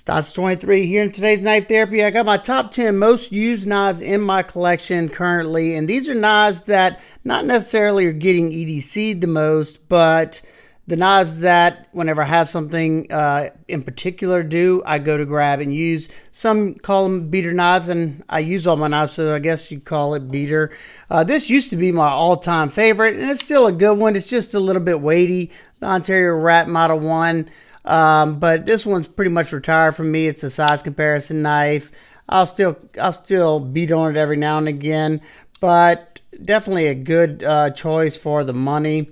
Stas23 here in today's knife therapy. I got my top 10 most used knives in my collection currently, and these are knives that not necessarily are getting EDC'd the most, but the knives that whenever I have something in particular to do, I go to grab and use. Some call them beater knives, and I use all my knives, so I guess you'd call it beater. This used to be my all-time favorite, and it's still a good one. It's just a little bit weighty, the Ontario Rat Model 1. But this one's pretty much retired from me. It's a size comparison knife. I'll still beat on it every now and again, but definitely a good choice for the money.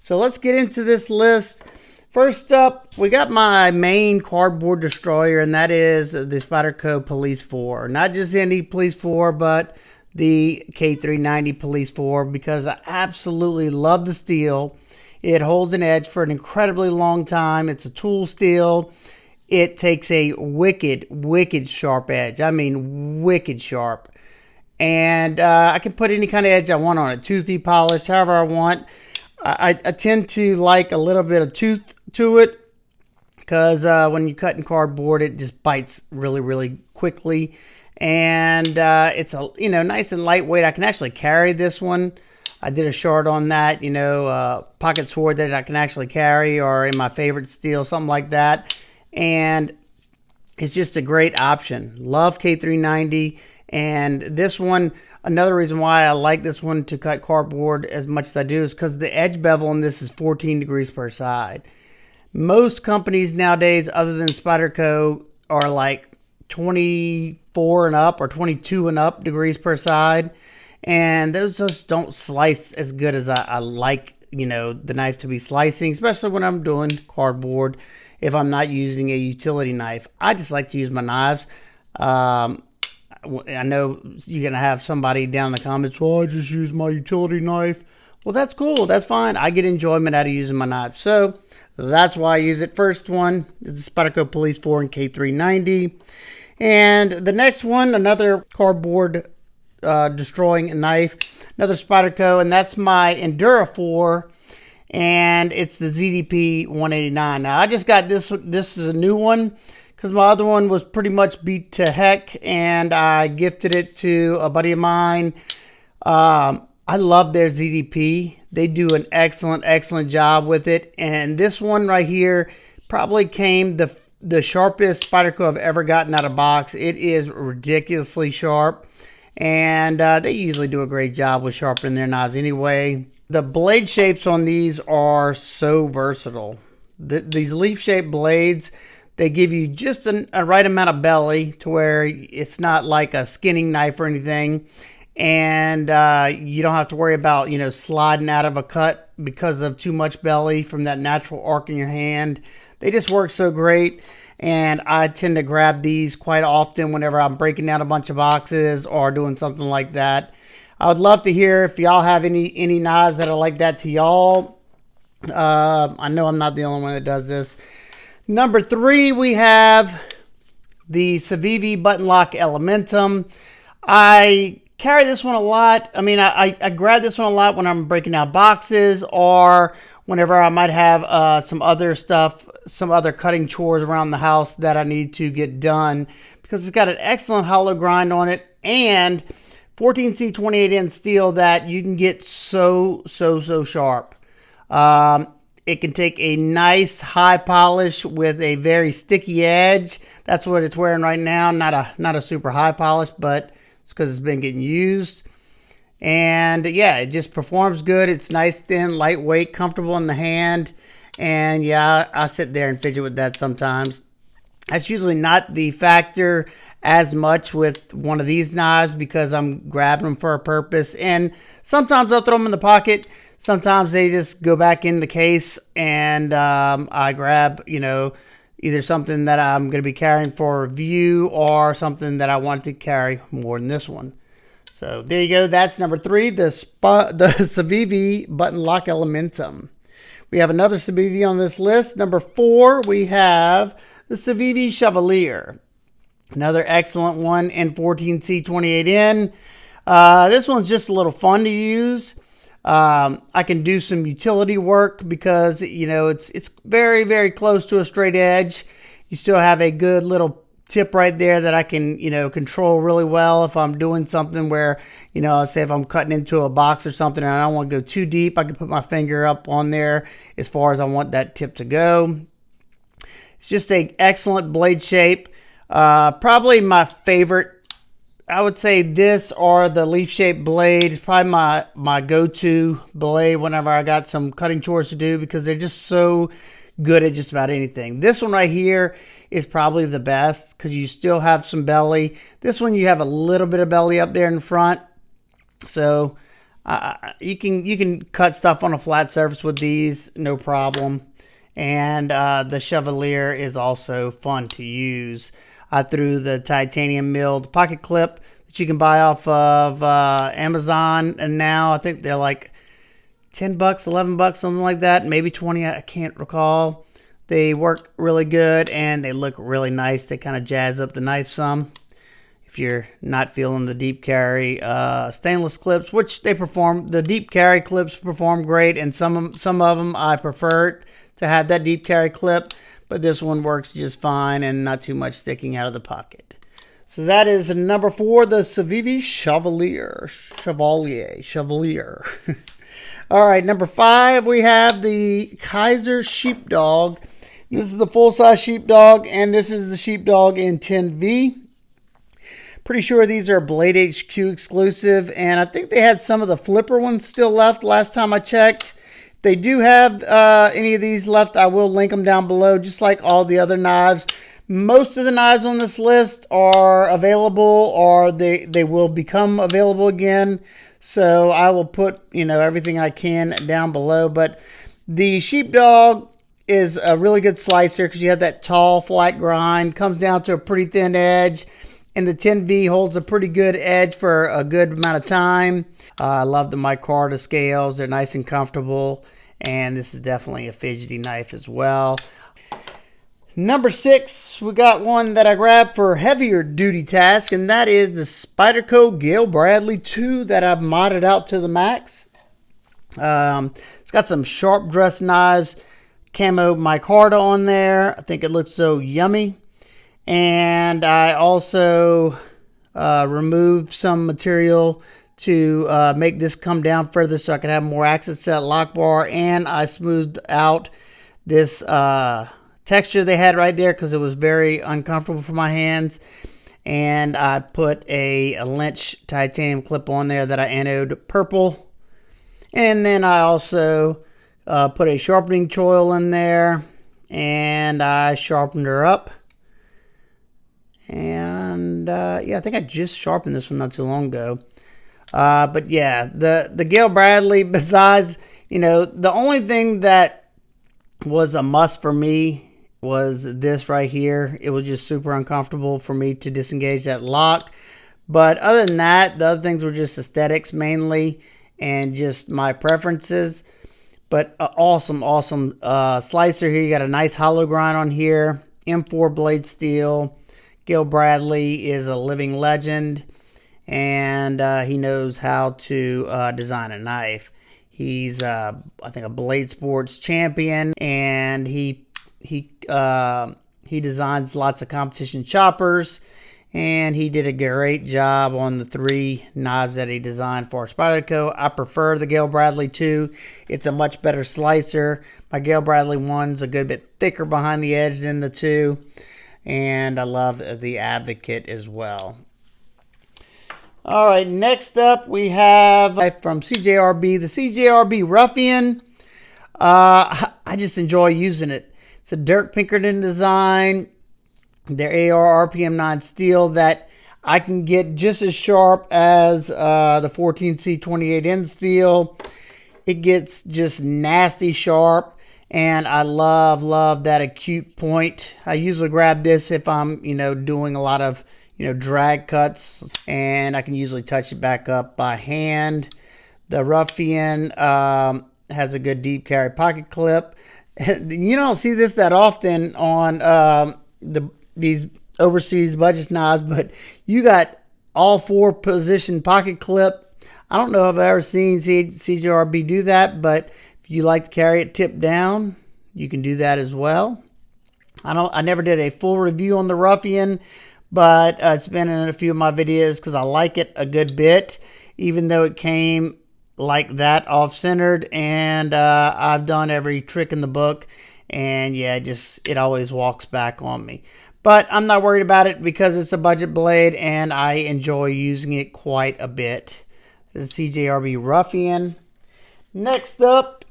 So let's get into this list. First up, we got my main cardboard destroyer, and that is the Spyderco Police 4. Not just any Police 4, but the K390 Police 4, because I absolutely love the steel. It holds an edge for an incredibly long time. It's a tool steel. It takes a wicked sharp edge. I mean, wicked sharp. And I can put any kind of edge I want on it. Toothy, polished, however I want. I tend to like a little bit of tooth to it, because when you cut in cardboard, it just bites really quickly. And it's nice and lightweight. I can actually carry this one. I did a short on that, pocket sword that I can actually carry, or in my favorite steel, something like that. And it's just a great option. Love K390. And this one, another reason why I like this one to cut cardboard as much as I do is because the edge bevel on this is 14 degrees per side. Most companies nowadays, other than Spyderco, are like 24 and up or 22 and up degrees per side. And those just don't slice as good as I like, the knife to be slicing, especially when I'm doing cardboard. If I'm not using a utility knife, I just like to use my knives. I know you're going to have somebody down in the comments, well, I just use my utility knife. Well, that's cool. That's fine. I get enjoyment out of using my knife. So that's why I use it. First one is the Spyderco Police 4 and K390. And the next one, another cardboard destroying a knife, another Spyderco, and that's my Endera 4, and it's the ZDP 189. Now I just got this is a new one because my other one was pretty much beat to heck, and I gifted it to a buddy of mine. I love their ZDP. They do an excellent job with it, and this one right here probably came the sharpest Spyderco I've ever gotten out of box. It is ridiculously sharp. And they usually do a great job with sharpening their knives anyway. The blade shapes on these are so versatile. These leaf-shaped blades, they give you just a right amount of belly to where it's not like a skinning knife or anything. And you don't have to worry about, sliding out of a cut because of too much belly from that natural arc in your hand. They just work so great. And I tend to grab these quite often whenever I'm breaking down a bunch of boxes or doing something like that. I would love to hear if y'all have any knives that are like that to y'all. I know I'm not the only one that does this. Number 3, we have the Civivi button lock Elementum. I carry this one a lot. I mean, I grab this one a lot when I'm breaking out boxes, or whenever I might have some other stuff, some other cutting chores around the house that I need to get done, because it's got an excellent hollow grind on it and 14C 28N steel that you can get so sharp. It can take a nice high polish with a very sticky edge. That's what it's wearing right now. Not a super high polish, but it's because it's been getting used. And yeah, it just performs good. It's nice, thin, lightweight, comfortable in the hand. And yeah, I sit there and fidget with that sometimes. That's usually not the factor as much with one of these knives because I'm grabbing them for a purpose. And sometimes I'll throw them in the pocket. Sometimes they just go back in the case, and I grab, either something that I'm going to be carrying for review or something that I want to carry more than this one. So there you go. That's number 3, the Civivi button lock Elementum. We have another Civivi on this list. Number 4, we have the Civivi Chevalier. Another excellent one in 14C 28N. This one's just a little fun to use. I can do some utility work because, it's very close to a straight edge. You still have a good little tip right there that I can, control really well if I'm doing something where, say if I'm cutting into a box or something and I don't want to go too deep, I can put my finger up on there as far as I want that tip to go. It's just an excellent blade shape. Probably my favorite, I would say this or the leaf shaped blade is probably my go-to blade whenever I got some cutting chores to do, because they're just so good at just about anything. This one right here is probably the best because you still have some belly. This one you have a little bit of belly up there in front, so you can cut stuff on a flat surface with these, no problem. And the Chevalier is also fun to use. I threw the titanium milled pocket clip that you can buy off of Amazon, and now I think they're like $10, $11, something like that, maybe 20. I can't recall. They work really good and they look really nice. They kind of jazz up the knife some if you're not feeling the deep carry stainless clips, which they perform. The deep carry clips perform great, and some of them I prefer to have that deep carry clip, but this one works just fine and not too much sticking out of the pocket. So that is number 4, the Civivi Chevalier. All right, number 5, we have the KIZER Sheepdog. This is the full-size Sheepdog, and this is the Sheepdog in 10V. Pretty sure these are Blade HQ exclusive, and I think they had some of the flipper ones still left last time I checked. If they do have any of these left, I will link them down below, just like all the other knives. Most of the knives on this list are available, or they will become available again. So I will put, everything I can down below. But the Sheepdog is a really good slicer because you have that tall, flat grind. Comes down to a pretty thin edge. And the 10V holds a pretty good edge for a good amount of time. I love the Micarta scales. They're nice and comfortable. And this is definitely a fidgety knife as well. Number 6, we got one that I grabbed for heavier duty tasks, and that is the Spyderco Gayle Bradley 2 that I've modded out to the max. It's got some sharp dress knives, camo micarta on there. I think it looks so yummy. And I also removed some material to make this come down further so I could have more access to that lock bar, and I smoothed out this texture they had right there because it was very uncomfortable for my hands. And I put a Lynch titanium clip on there that I anoded purple. And then I also put a sharpening choil in there, and I sharpened her up. And yeah, I think I just sharpened this one not too long ago. But yeah, the Gayle Bradley, besides, the only thing that was a must for me was this right here. It was just super uncomfortable for me to disengage that lock. But other than that, the other things were just aesthetics mainly and just my preferences. But awesome slicer here. You got a nice hollow grind on here. M4 blade steel. Gayle Bradley is a living legend, and he knows how to design a knife. He's, I think, a Blade Sports champion, and he designs lots of competition choppers, and he did a great job on the 3 knives that he designed for Spyderco. I prefer the Gayle Bradley 2. It's a much better slicer. My Gayle Bradley 1's a good bit thicker behind the edge than the 2, and I love the Advocate as well. All right, next up we have from CJRB, the CJRB Ruffian. I just enjoy using it. It's a Dirk Pinkerton design. Their AR RPM 9 steel that I can get just as sharp as the 14C28N steel. It gets just nasty sharp, and I love that acute point. I usually grab this if I'm, doing a lot of, drag cuts, and I can usually touch it back up by hand. The Ruffian has a good deep carry pocket clip. You don't see this that often on these overseas budget knives, but you got all 4 position pocket clip. I don't know if I've ever seen CJRB do that, but if you like to carry it tipped down, you can do that as well. I never did a full review on the Ruffian, but it's been in a few of my videos because I like it a good bit, even though it came like that off-centered, and I've done every trick in the book, and yeah, it always walks back on me. But I'm not worried about it because it's a budget blade and I enjoy using it quite a bit. This is CJRB Ruffian. Next up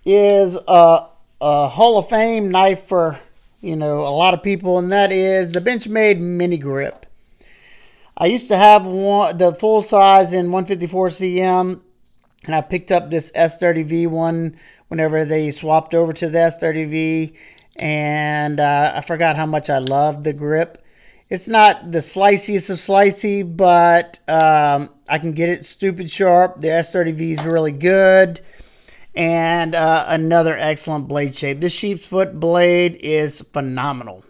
is a Hall of Fame knife for, a lot of people, and that is the Benchmade Mini Grip. I used to have the full size in 154 cm, and I picked up this S30V one whenever they swapped over to the S30V, and I forgot how much I love the grip. It's not the sliceyest of slicey, but I can get it stupid sharp. The S30V is really good. And another excellent blade shape. This Sheepsfoot blade is phenomenal.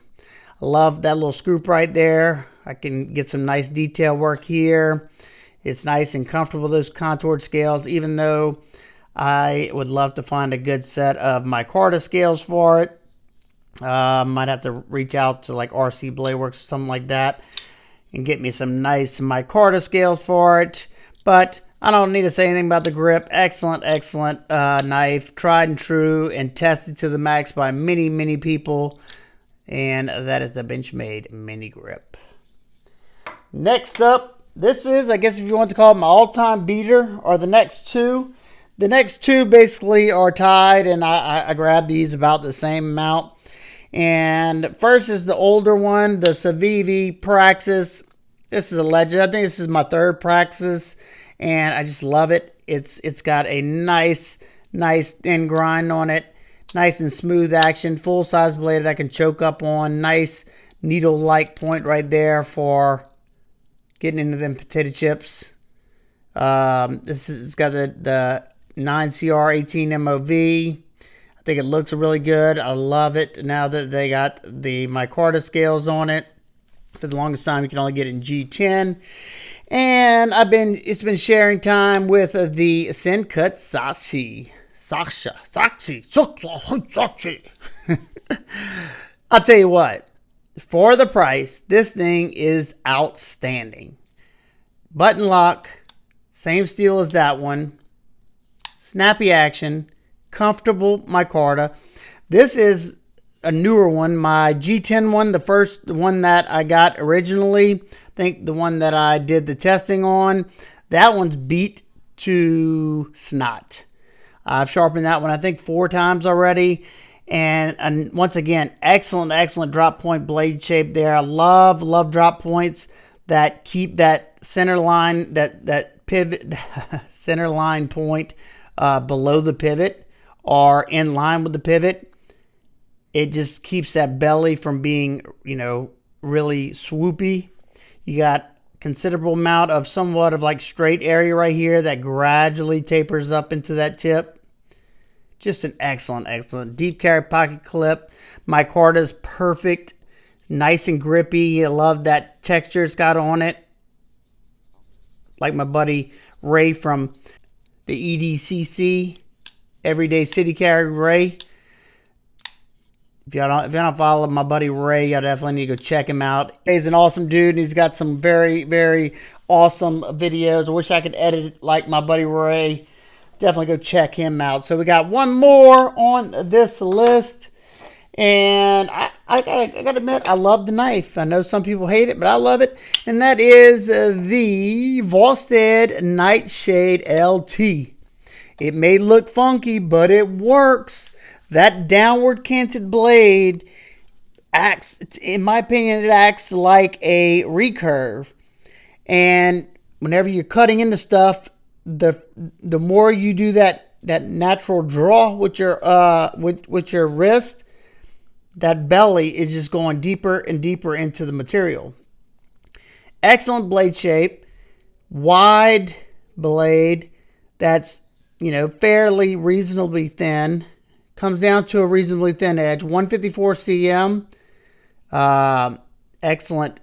I love that little scoop right there. I can get some nice detail work here. It's nice and comfortable, those contoured scales, even though I would love to find a good set of Micarta scales for it. Might have to reach out to like RC Blade Works or something like that and get me some nice Micarta scales for it. But I don't need to say anything about the grip. Excellent, excellent knife. Tried and true and tested to the max by many, many people. And that is the Benchmade Mini Grip. Next up, this is, I guess if you want to call it my all-time beater, or the next two. The next two basically are tied, and I grabbed these about the same amount. And first is the older one, the Civivi Praxis. This is a legend. I think this is my third Praxis. And I just love it. It's got a nice thin grind on it. Nice and smooth action. Full-size blade that I can choke up on. Nice needle-like point right there for getting into them potato chips. It's got the 9CR18 MOV. I think it looks really good. I love it now that they got the Micarta scales on it. For the longest time, you can only get it in G10. And it's been sharing time with the Sencut Sachse. I'll tell you what, for the price, this thing is outstanding. Button lock, same steel as that one. Snappy action, comfortable micarta. This is a newer one, my G10 one, the first one that I got originally. I think the one that I did the testing on, that one's beat to snot. I've sharpened that one, I think, 4 times already. And once again, excellent drop point blade shape there. I love drop points that keep that center line, that pivot, center line point below the pivot or in line with the pivot. It just keeps that belly from being, really swoopy. You got considerable amount of somewhat of like straight area right here that gradually tapers up into that tip. Just an excellent deep carry pocket clip. Micarta is perfect, nice and grippy. I love that texture it's got on it. Like my buddy Ray from the EDCC, Everyday City Carry Ray. If you don't follow my buddy Ray, you definitely need to go check him out. He's an awesome dude, and he's got some very awesome videos. I wish I could edit it like my buddy Ray. Definitely go check him out. So we got one more on this list, and I gotta admit, I love the knife. I know some people hate it, but I love it, and that is the Vosteed Nightshade Lt. It may look funky, but it works. That downward canted blade acts, in my opinion, it acts like a recurve. And whenever you're cutting into stuff, the more you do that natural draw with your wrist, that belly is just going deeper and deeper into the material. Excellent blade shape, wide blade that's fairly reasonably thin. Comes down to a reasonably thin edge. 154 cm. Excellent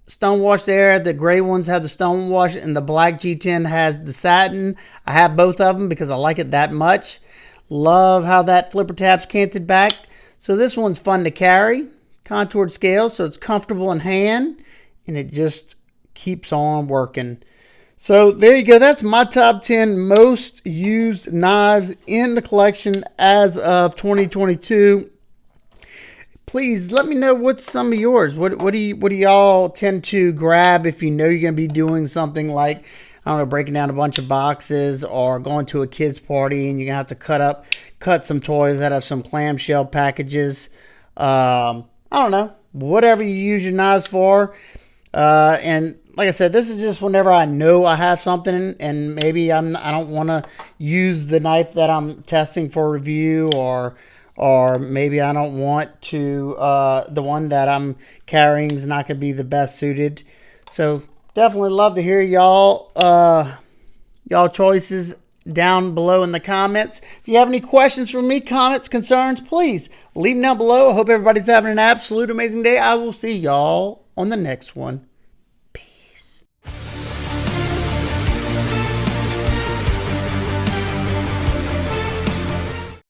Stonewashed there. The gray ones have the Stonewashed, and the black G10 has the Satin. I have both of them because I like it that much. Love how that flipper tab's canted back. So this one's fun to carry. contoured scale, so it's comfortable in hand, and it just keeps on working. So there you go. That's my top 10 most used knives in the collection as of 2022. Please let me know what's some of yours. What do y'all tend to grab if you know you're going to be doing something like, I don't know, breaking down a bunch of boxes or going to a kid's party and you're going to have to cut some toys that have some clamshell packages. I don't know, whatever you use your knives for. And like I said, this is just whenever I know I have something and maybe I don't want to use the knife that I'm testing for review, or maybe I don't want to, the one that I'm carrying is not going to be the best suited. So definitely love to hear y'all choices down below in the comments. If you have any questions for me, comments, concerns, please leave them down below. I hope everybody's having an absolute amazing day. I will see y'all on the next one.